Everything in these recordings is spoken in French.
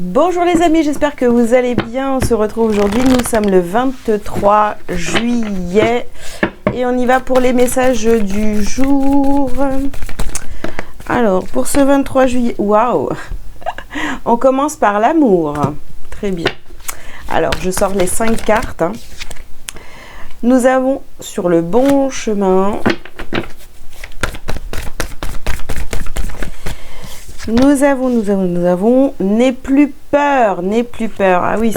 Bonjour les amis, j'espère que vous allez bien. On se retrouve aujourd'hui, nous sommes le 23 juillet et on y va pour les messages du jour. Alors, pour ce 23 juillet, waouh, on commence par l'amour. Très bien. Alors, je sors les 5 cartes. Nous avons sur le bon chemin. Nous avons, n'aie plus peur, n'aie plus peur. Ah oui,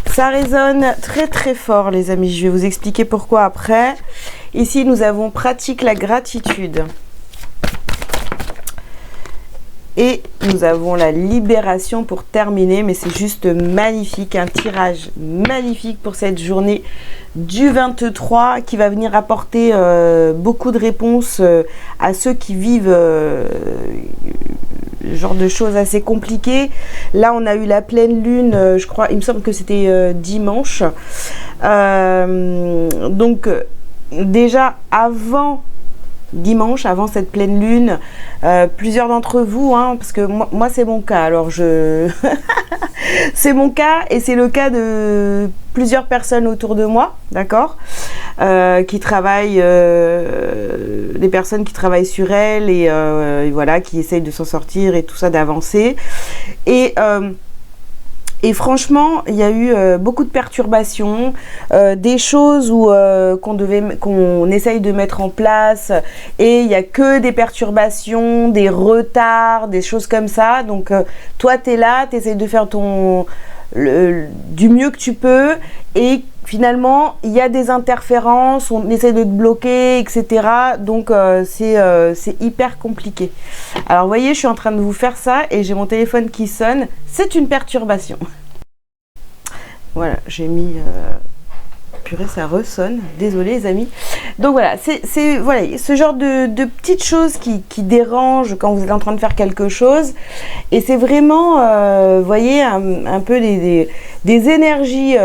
ça résonne très très fort les amis. Je vais vous expliquer pourquoi après. Ici, nous avons pratique la gratitude. Et nous avons la libération pour terminer, mais c'est juste magnifique, un tirage magnifique pour cette journée du 23 qui va venir apporter beaucoup de réponses à ceux qui vivent genre de choses assez compliquées. Là, on a eu la pleine lune, je crois, il me semble que c'était dimanche. Donc, déjà avant dimanche, avant cette pleine lune, plusieurs d'entre vous, parce que moi c'est mon cas, alors c'est mon cas et c'est le cas de plusieurs personnes autour de moi, d'accord, qui travaillent, des personnes qui travaillent sur elles et voilà, qui essayent de s'en sortir et tout ça, d'avancer. Et franchement, il y a eu beaucoup de perturbations, des choses qu'on essaye de mettre en place et il n'y a que des perturbations, des retards, des choses comme ça. Donc toi, tu es là, tu essayes de faire du mieux que tu peux et finalement, il y a des interférences, on essaie de te bloquer, etc. Donc, c'est hyper compliqué. Alors, vous voyez, je suis en train de vous faire ça et j'ai mon téléphone qui sonne. C'est une perturbation. Voilà, j'ai mis... Purée, ça ressonne. Désolée, les amis. Donc, voilà, voilà, ce genre de petites choses qui dérangent quand vous êtes en train de faire quelque chose. Et c'est vraiment, vous voyez, un peu des énergies...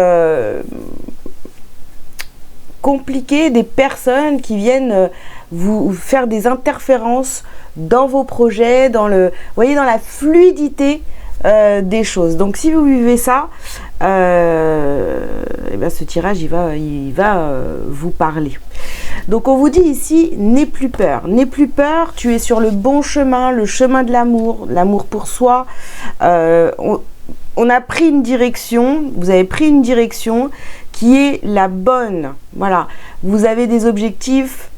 compliquées, des personnes qui viennent vous faire des interférences dans vos projets, vous voyez, dans la fluidité des choses. Donc si vous vivez ça, et ben ce tirage il va vous parler. Donc on vous dit ici, n'aie plus peur, n'aie plus peur, tu es sur le bon chemin, le chemin de l'amour pour soi. On a pris une direction, vous avez pris une direction qui est la bonne. Voilà, vous avez des objectifs,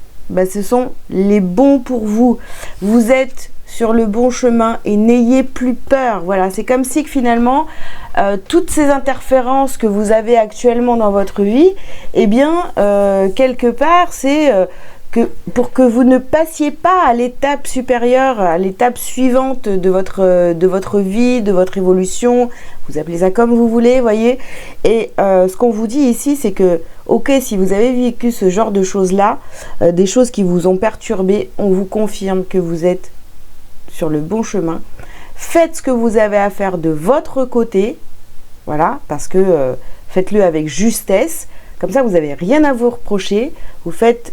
ce sont les bons pour vous. Vous êtes sur le bon chemin et n'ayez plus peur. Voilà, c'est comme si que finalement, toutes ces interférences que vous avez actuellement dans votre vie, eh bien, quelque part, c'est... pour que vous ne passiez pas à l'étape supérieure, à l'étape suivante de votre vie, de votre évolution, vous appelez ça comme vous voulez, voyez. Et ce qu'on vous dit ici, c'est que, ok, si vous avez vécu ce genre de choses-là, des choses qui vous ont perturbé, on vous confirme que vous êtes sur le bon chemin. Faites ce que vous avez à faire de votre côté, voilà, parce que faites-le avec justesse. Comme ça, vous n'avez rien à vous reprocher. Vous faites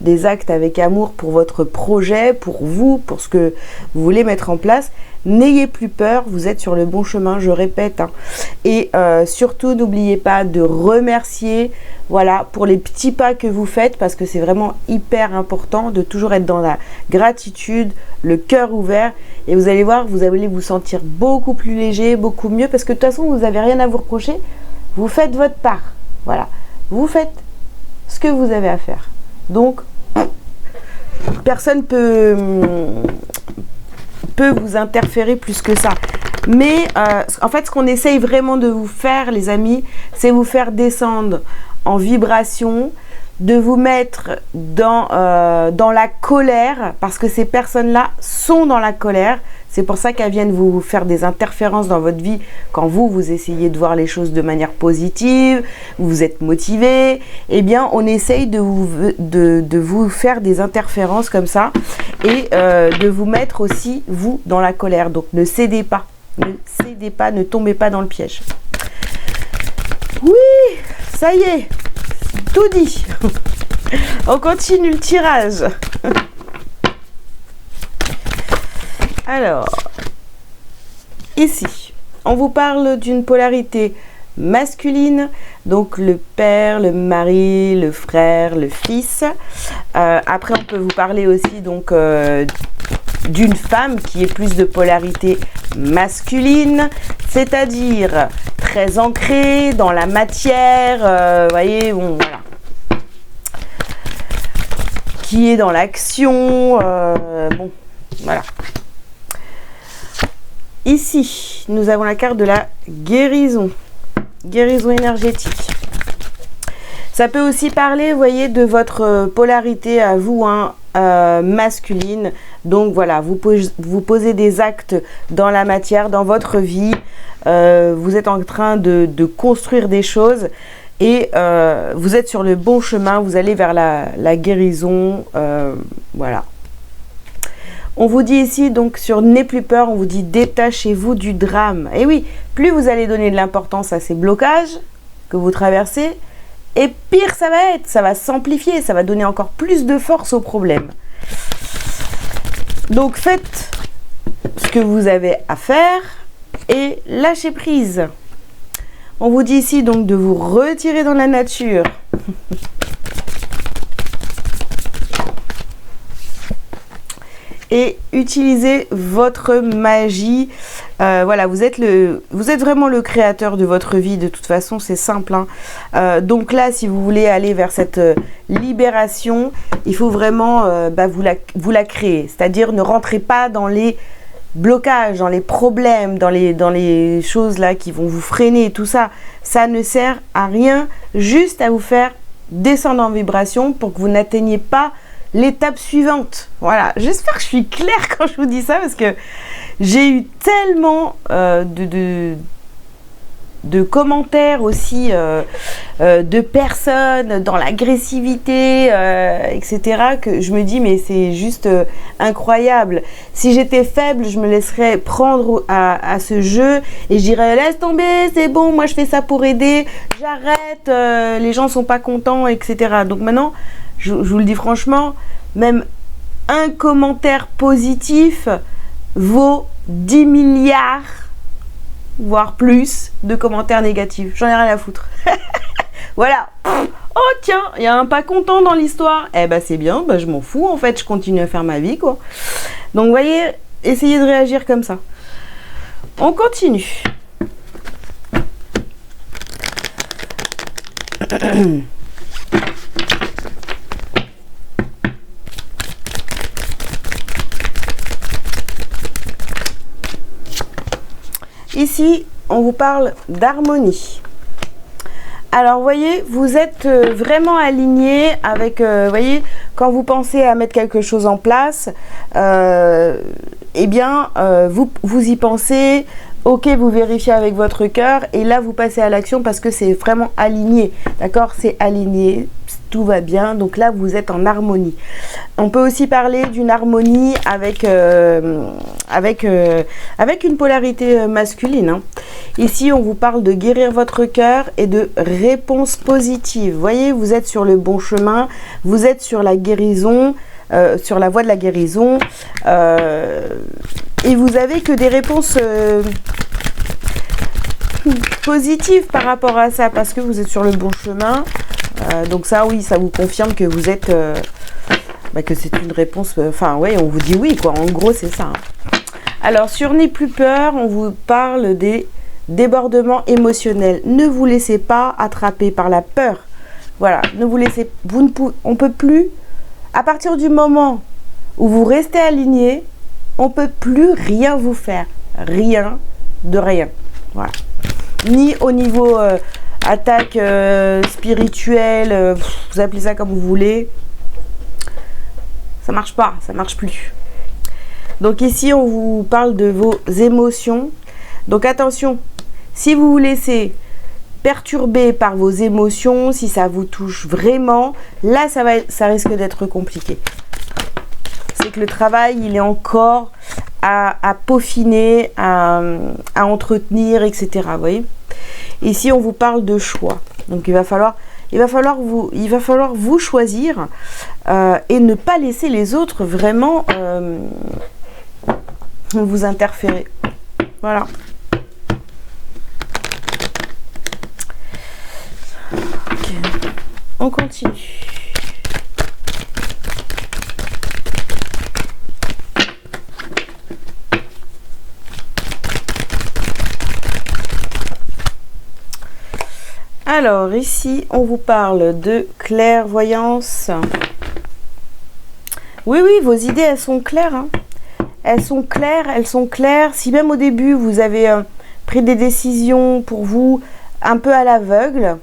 des actes avec amour pour votre projet, pour vous, pour ce que vous voulez mettre en place. N'ayez plus peur, vous êtes sur le bon chemin, je répète. Et surtout, n'oubliez pas de remercier, voilà, pour les petits pas que vous faites, parce que c'est vraiment hyper important de toujours être dans la gratitude, le cœur ouvert. Et vous allez voir, vous allez vous sentir beaucoup plus léger, beaucoup mieux, parce que de toute façon, vous n'avez rien à vous reprocher. Vous faites votre part, voilà. Vous faites ce que vous avez à faire. Donc, personne peut vous interférer plus que ça. Mais en fait, ce qu'on essaye vraiment de vous faire, les amis, c'est vous faire descendre en vibration, de vous mettre dans la colère, parce que ces personnes-là sont dans la colère. C'est pour ça qu'elles viennent vous faire des interférences dans votre vie quand vous essayez de voir les choses de manière positive, vous êtes motivé. Eh bien, on essaye de vous faire des interférences comme ça et de vous mettre aussi, vous, dans la colère. Donc, ne cédez pas. Ne cédez pas, ne tombez pas dans le piège. Oui, ça y est, tout dit. On continue le tirage. Alors, Ici, on vous parle d'une polarité masculine, donc le père, le mari, le frère, le fils. Après, on peut vous parler aussi donc d'une femme qui est plus de polarité masculine, c'est-à-dire très ancrée dans la matière, voyez, bon, voilà. Qui est dans l'action, bon, voilà. Ici, nous avons la carte de la guérison. Guérison énergétique. Ça peut aussi parler, vous voyez, de votre polarité à vous, hein, masculine. Donc voilà, vous posez des actes dans la matière, dans votre vie. Vous êtes en train de construire des choses et vous êtes sur le bon chemin. Vous allez vers la guérison. Voilà. On vous dit ici, donc sur N'aie plus peur, on vous dit détachez-vous du drame. Et oui, plus vous allez donner de l'importance à ces blocages que vous traversez, et pire ça va être, ça va s'amplifier, ça va donner encore plus de force au problème. Donc faites ce que vous avez à faire et lâchez prise. On vous dit ici donc de vous retirer dans la nature. Et utilisez votre magie. Voilà, vous êtes vraiment le créateur de votre vie. De toute façon, c'est simple, hein. Donc là, si vous voulez aller vers cette libération, il faut vraiment vous la créer. C'est-à-dire, ne rentrez pas dans les blocages, dans les problèmes, dans les choses là qui vont vous freiner, tout ça. Ça ne sert à rien, juste à vous faire descendre en vibration pour que vous n'atteigniez pas l'étape suivante. Voilà, j'espère que je suis claire quand je vous dis ça, parce que j'ai eu tellement de commentaires aussi de personnes dans l'agressivité, etc., que je me dis mais c'est juste incroyable. Si j'étais faible, je me laisserais prendre à ce jeu et je dirais laisse tomber, c'est bon, moi je fais ça pour aider, j'arrête, les gens sont pas contents, etc. Donc maintenant, je vous le dis franchement, même un commentaire positif vaut 10 milliards, voire plus, de commentaires négatifs. J'en ai rien à foutre. Voilà. Oh tiens, il y a un pas content dans l'histoire. Eh ben c'est bien, je m'en fous en fait, je continue à faire ma vie, quoi. Donc vous voyez, essayez de réagir comme ça. On continue. Ici, on vous parle d'harmonie. Alors, vous voyez, vous êtes vraiment aligné avec, voyez, quand vous pensez à mettre quelque chose en place, eh bien, vous y pensez, ok, vous vérifiez avec votre cœur, et là, vous passez à l'action parce que c'est vraiment aligné, d'accord? C'est aligné, tout va bien, donc là, vous êtes en harmonie. On peut aussi parler d'une harmonie avec une polarité masculine, hein. Ici, on vous parle de guérir votre cœur et de réponses positives. Vous voyez, vous êtes sur le bon chemin, vous êtes sur la guérison, sur la voie de la guérison, et vous avez que des réponses positives par rapport à ça, parce que vous êtes sur le bon chemin. Donc ça, oui, ça vous confirme que vous êtes... que c'est une réponse... Enfin, ouais, on vous dit oui, quoi. En gros, c'est ça, hein. Alors, sur N'aie plus peur, on vous parle des débordements émotionnels. Ne vous laissez pas attraper par la peur. Voilà, ne vous laissez... on peut plus... À partir du moment où vous restez aligné, on peut plus rien vous faire. Rien de rien. Voilà. Ni au niveau... attaque spirituelle, vous appelez ça comme vous voulez, ça marche pas, ça marche plus. Donc ici on vous parle de vos émotions, donc attention, si vous vous laissez perturber par vos émotions, si ça vous touche vraiment, là ça risque d'être compliqué. C'est que le travail il est encore à peaufiner, à entretenir, etc. Vous voyez. Ici, on vous parle de choix. Donc, il va falloir vous choisir et ne pas laisser les autres vraiment vous interférer. Voilà. on continue. Alors ici, on vous parle de clairvoyance. Oui, oui, vos idées, elles sont claires. Hein. Elles sont claires, elles sont claires. Si même au début, vous avez pris des décisions pour vous un peu à l'aveugle,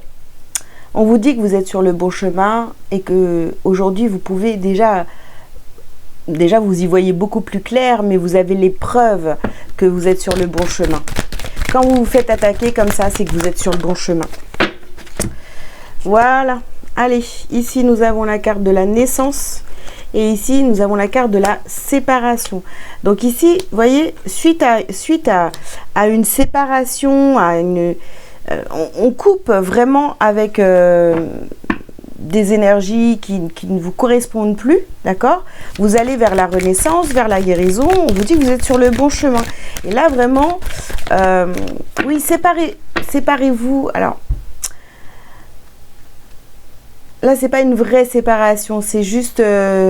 on vous dit que vous êtes sur le bon chemin et que aujourd'hui vous pouvez déjà vous y voyez beaucoup plus clair, mais vous avez les preuves que vous êtes sur le bon chemin. Quand vous vous faites attaquer comme ça, c'est que vous êtes sur le bon chemin. Voilà. Allez, ici nous avons la carte de la naissance et ici nous avons la carte de la séparation. Donc ici, vous voyez, suite à une séparation, on coupe vraiment avec des énergies qui ne vous correspondent plus, d'accord? Vous allez vers la renaissance, vers la guérison, on vous dit que vous êtes sur le bon chemin. Et là, vraiment, oui, séparez-vous. Alors, là, c'est pas une vraie séparation, c'est juste... je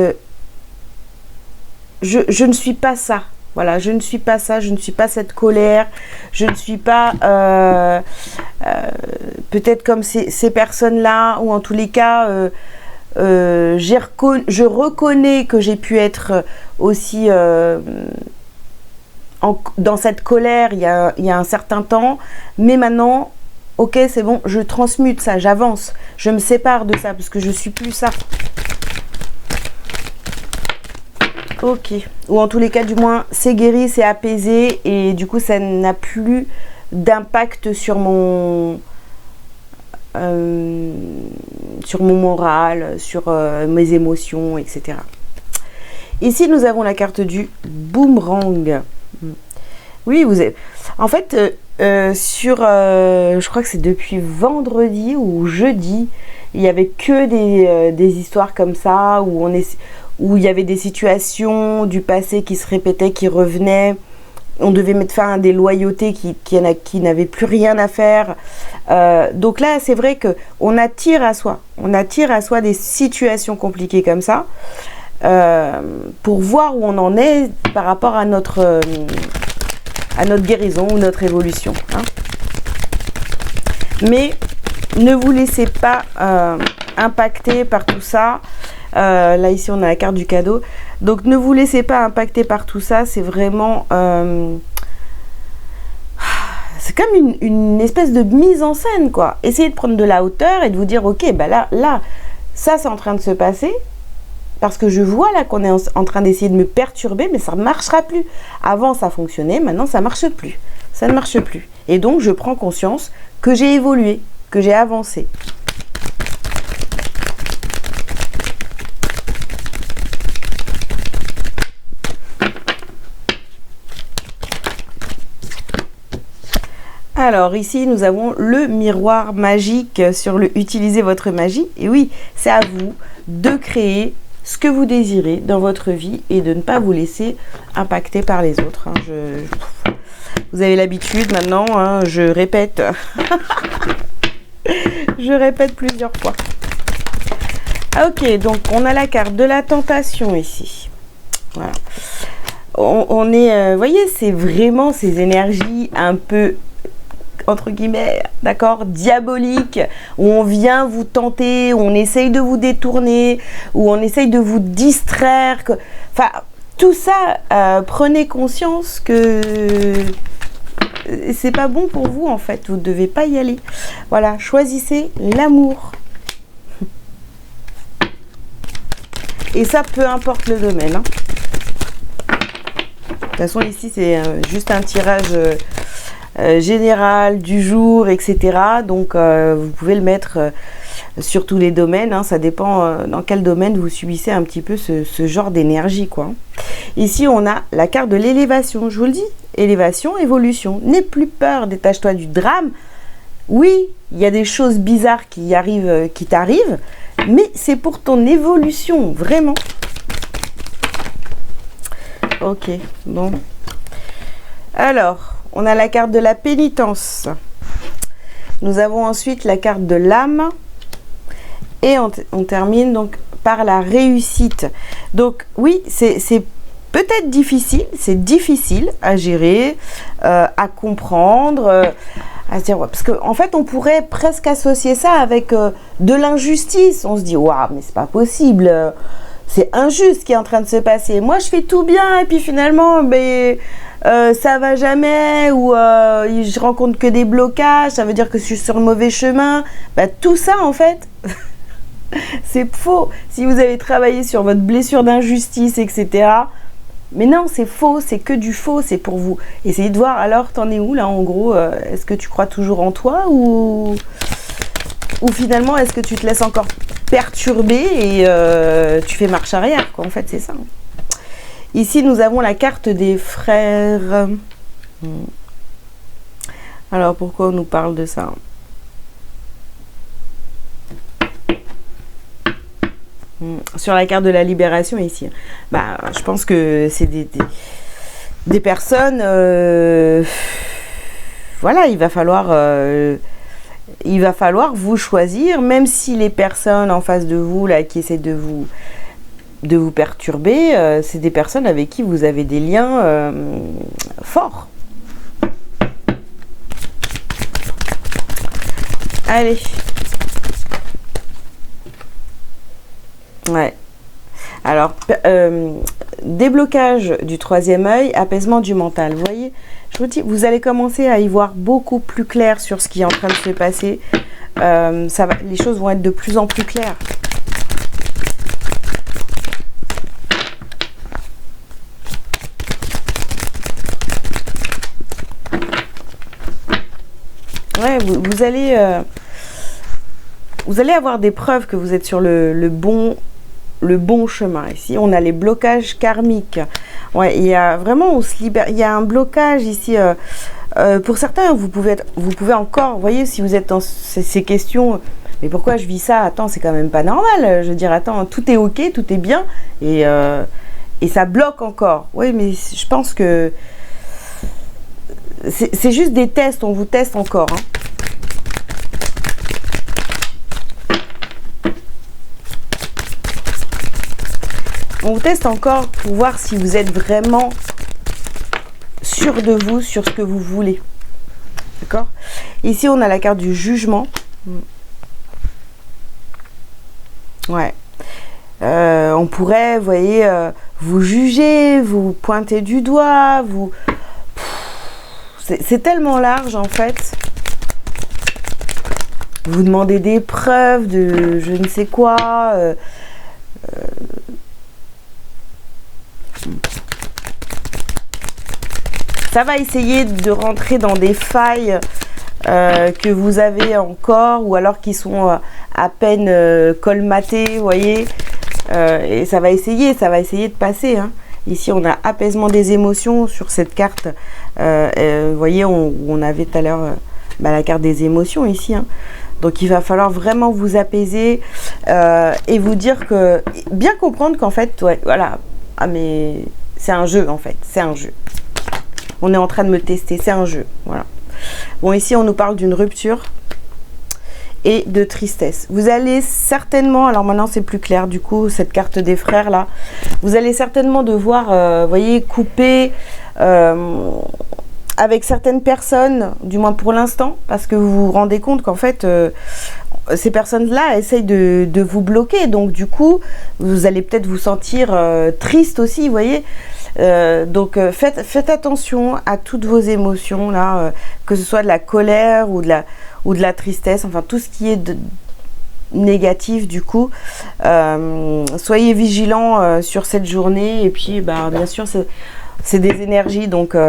ne suis pas ça. Voilà, je ne suis pas ça, je ne suis pas cette colère, je ne suis pas peut-être comme ces personnes-là, ou en tous les cas, je reconnais que j'ai pu être aussi dans cette colère il y a un certain temps, mais maintenant, ok, c'est bon, je transmute ça, j'avance, je me sépare de ça, parce que je ne suis plus ça. Ok, ou en tous les cas, du moins, c'est guéri, c'est apaisé, et du coup, ça n'a plus d'impact sur mon moral, sur mes émotions, etc. Ici, nous avons la carte du boomerang. Oui, vous avez... En fait, je crois que c'est depuis vendredi ou jeudi, il n'y avait que des histoires comme ça, où il y avait des situations du passé qui se répétaient, qui revenaient. On devait mettre fin à des loyautés qui n'avaient plus rien à faire. Donc là, c'est vrai qu'on attire à soi. On attire à soi des situations compliquées comme ça pour voir où on en est par rapport à notre guérison ou notre évolution. Hein. Mais ne vous laissez pas impacter par tout ça. Là ici on a la carte du cadeau, donc ne vous laissez pas impacter par tout ça, c'est vraiment c'est comme une espèce de mise en scène, quoi. Essayez de prendre de la hauteur et de vous dire ok, bah là ça c'est en train de se passer, parce que je vois là qu'on est en train d'essayer de me perturber, mais ça ne marchera plus. Avant ça fonctionnait, maintenant ça marche plus, ça ne marche plus, et donc je prends conscience que j'ai évolué, que j'ai avancé. Alors ici nous avons le miroir magique sur le utilisez votre magie, et oui, c'est à vous de créer ce que vous désirez dans votre vie et de ne pas vous laisser impacter par les autres. Hein. Vous avez l'habitude maintenant, hein, je répète je répète plusieurs fois. Ok, donc on a la carte de la tentation ici. Voilà. On est, vous voyez, c'est vraiment ces énergies un peu entre guillemets, d'accord, diabolique, où on vient vous tenter, où on essaye de vous détourner, où on essaye de vous distraire. Enfin, tout ça, prenez conscience que c'est pas bon pour vous, en fait. Vous ne devez pas y aller. Voilà, choisissez l'amour. Et ça, peu importe le domaine. Hein. De toute façon, ici, c'est juste un tirage... général du jour, etc. Donc vous pouvez le mettre sur tous les domaines, hein. Ça dépend dans quel domaine vous subissez un petit peu ce genre d'énergie, quoi. Ici on a la carte de l'élévation, je vous le dis, élévation, évolution. N'aie plus peur, détache-toi du drame. Oui, il y a des choses bizarres qui t'arrivent, mais c'est pour ton évolution, vraiment. Ok, bon. Alors, on a la carte de la pénitence. Nous avons ensuite la carte de l'âme Et on termine donc par la réussite. Donc oui, c'est peut-être difficile, c'est difficile à gérer, à comprendre, à se dire, ouais, parce qu'en fait on pourrait presque associer ça avec de l'injustice. On se dit, waouh, mais c'est pas possible, c'est injuste ce qui est en train de se passer. Moi je fais tout bien et puis finalement ben, ça va jamais, ou je rencontre que des blocages, ça veut dire que je suis sur le mauvais chemin. Ben, tout ça en fait c'est faux. Si vous avez travaillé sur votre blessure d'injustice, etc. Mais non, c'est faux, c'est que du faux, c'est pour vous. Essayez de voir, alors, t'en es où là, en gros, est-ce que tu crois toujours en toi, ou finalement, est-ce que tu te laisses encore perturber et tu fais marche arrière, quoi. En fait, c'est ça. Ici, nous avons la carte des frères. Alors, pourquoi on nous parle de ça ? Sur la carte de la libération ici, bah, je pense que c'est des personnes, voilà, il va falloir vous choisir, même si les personnes en face de vous là qui essaient de vous perturber, c'est des personnes avec qui vous avez des liens forts. Allez. Ouais. Alors, déblocage du troisième œil, apaisement du mental. Vous voyez, je vous dis, vous allez commencer à y voir beaucoup plus clair sur ce qui est en train de se passer. Les choses vont être de plus en plus claires. Ouais, vous allez avoir des preuves que vous êtes sur le bon chemin. Ici, on a les blocages karmiques. Ouais, il y a vraiment, on se libère. Il y a un blocage ici. Pour certains, vous pouvez encore, vous voyez, si vous êtes dans ces questions, mais pourquoi je vis ça? Attends, c'est quand même pas normal. Je veux dire, attends, tout est ok, tout est bien, et ça bloque encore. Oui, mais je pense que c'est juste des tests. On vous teste encore. Hein. On vous teste encore pour voir si vous êtes vraiment sûr de vous, sur ce que vous voulez. D'accord? Ici, on a la carte du jugement. Ouais. On pourrait, vous voyez, vous juger, vous pointer du doigt, vous... C'est tellement large, en fait. Vous demandez des preuves de je ne sais quoi... Ça va essayer de rentrer dans des failles que vous avez encore, ou alors qui sont à peine colmatées, vous voyez. Et ça va essayer de passer. Hein. Ici, on a apaisement des émotions sur cette carte. Vous voyez, on avait tout à l'heure la carte des émotions ici. Hein. Donc, il va falloir vraiment vous apaiser et vous dire que... Bien comprendre qu'en fait, ouais, voilà, ah mais c'est un jeu en fait, c'est un jeu. On est en train de me tester, c'est un jeu, voilà. Bon, ici, on nous parle d'une rupture et de tristesse. Vous allez certainement, alors maintenant c'est plus clair, du coup, cette carte des frères là, vous allez certainement devoir, voyez, couper avec certaines personnes, du moins pour l'instant, parce que vous vous rendez compte qu'en fait, ces personnes-là essayent de vous bloquer, donc du coup, vous allez peut-être vous sentir triste aussi, vous voyez. Donc faites attention à toutes vos émotions là, que ce soit de la colère ou de la tristesse, enfin tout ce qui est négatif du coup. Soyez vigilants sur cette journée, et puis bien sûr c'est des énergies, donc vous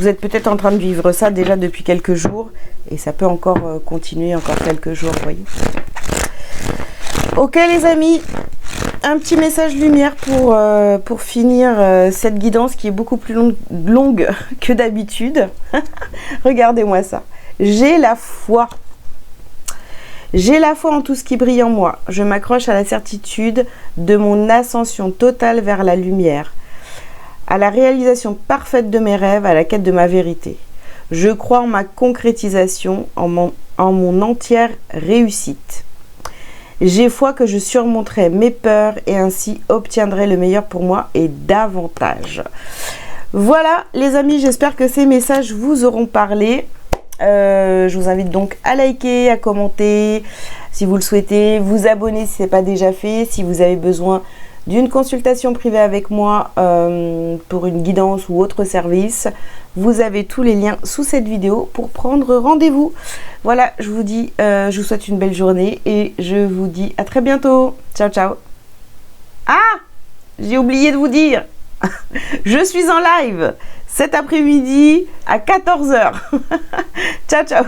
êtes peut-être en train de vivre ça déjà depuis quelques jours, et ça peut encore continuer encore quelques jours, vous voyez. Ok les amis, un petit message lumière pour finir cette guidance qui est beaucoup plus longue que d'habitude. Regardez-moi ça. J'ai la foi. J'ai la foi en tout ce qui brille en moi. Je m'accroche à la certitude de mon ascension totale vers la lumière, à la réalisation parfaite de mes rêves, à la quête de ma vérité. Je crois en ma concrétisation, en mon entière réussite. J'ai foi que je surmonterai mes peurs et ainsi obtiendrai le meilleur pour moi et davantage. Voilà les amis, j'espère que ces messages vous auront parlé. Je vous invite donc à liker, à commenter si vous le souhaitez, vous abonner si ce n'est pas déjà fait. Si vous avez besoin d'une consultation privée avec moi pour une guidance ou autre service, vous avez tous les liens sous cette vidéo pour prendre rendez-vous. Voilà, je vous dis, je vous souhaite une belle journée et je vous dis à très bientôt. Ciao, ciao. Ah, j'ai oublié de vous dire, je suis en live cet après-midi à 14 h. Ciao, ciao.